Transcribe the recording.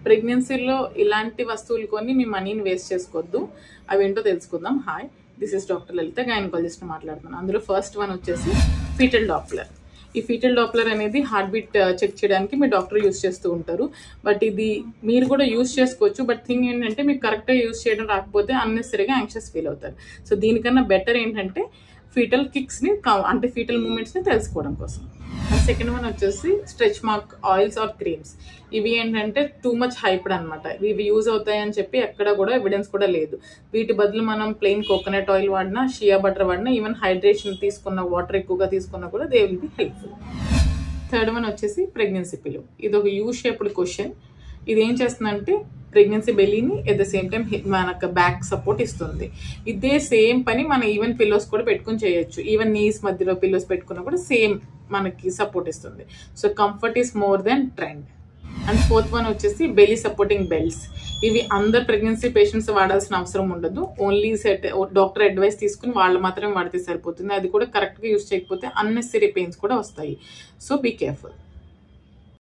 ప్రెగ్నెన్సీలో ఇలాంటి వస్తువులు కొని మీ మనీని వేస్ట్ చేసుకోవద్దు. అవేంటో తెలుసుకుందాం. Hi, this is doctor Lalitha, gynaecologist మాట్లాడుతున్నాను. అందులో ఫస్ట్ వన్ వచ్చేసి ఫీటల్ డాప్లర్. ఈ ఫీటల్ డాప్లర్ అనేది హార్ట్ బీట్ చెక్ చేయడానికి మీ డాక్టర్ యూస్ చేస్తూ ఉంటారు. బట్ ఇది మీరు కూడా యూస్ చేసుకోవచ్చు. బట్ థింగ్ ఏంటంటే మీకు కరెక్ట్గా యూస్ చేయడం రాకపోతే అన్నెసరీగా యాంగ్షియస్ ఫీల్ అవుతారు. సో దీనికన్నా బెటర్ ఏంటంటే ఫీటల్ కిక్స్ని అంటే ఫీటల్ మూమెంట్స్ని తెలుసుకోవడం కోసం. అండ్ సెకండ్ వన్ వచ్చేసి stretch mark oils or creams. ఇవి ఏంటంటే టూ మచ్ హైప్డ్ అనమాట. ఇవి యూజ్ అవుతాయని చెప్పి ఎక్కడ కూడా ఎవిడెన్స్ కూడా లేదు. వీటి బదులు మనం ప్లెయిన్ కోకోనట్ ఆయిల్ వాడినా, షియా బటర్ వాడినా, ఈవెన్ హైడ్రేషన్ తీసుకున్న వాటర్ ఎక్కువగా తీసుకున్నా కూడా they will be helpful. Third one వచ్చేసి ప్రెగ్నెన్సీ పిల్లో. ఇది ఒక యూ షేప్డ్ క్వశ్చన్. ఇది ఏం చేస్తుందంటే ప్రెగ్నెన్సీ బెల్లీని ఎట్ ద సేమ్ టైం మనకు బ్యాక్ సపోర్ట్ ఇస్తుంది. ఇదే సేమ్ పని మనం ఈవెన్ పిల్లోస్ కూడా పెట్టుకుని చేయొచ్చు. ఈవెన్ నీస్ మధ్యలో పిల్లోస్ పెట్టుకున్నా కూడా సేమ్ మనకి సపోర్ట్ ఇస్తుంది. So comfort is more than trend. And fourth one వచ్చేసి బెల్లీ సపోర్టింగ్ బెల్ట్స్. ఇవి అందరు ప్రెగ్నెన్సీ పేషెంట్స్ వాడాల్సిన అవసరం ఉండదు. ఓన్లీ డాక్టర్ అడ్వైస్ తీసుకుని వాళ్ళు మాత్రమే వాడితే సరిపోతుంది. అది కూడా కరెక్ట్గా యూజ్ చేయకపోతే అన్నెసరీ పెయిన్స్ కూడా వస్తాయి. So be careful.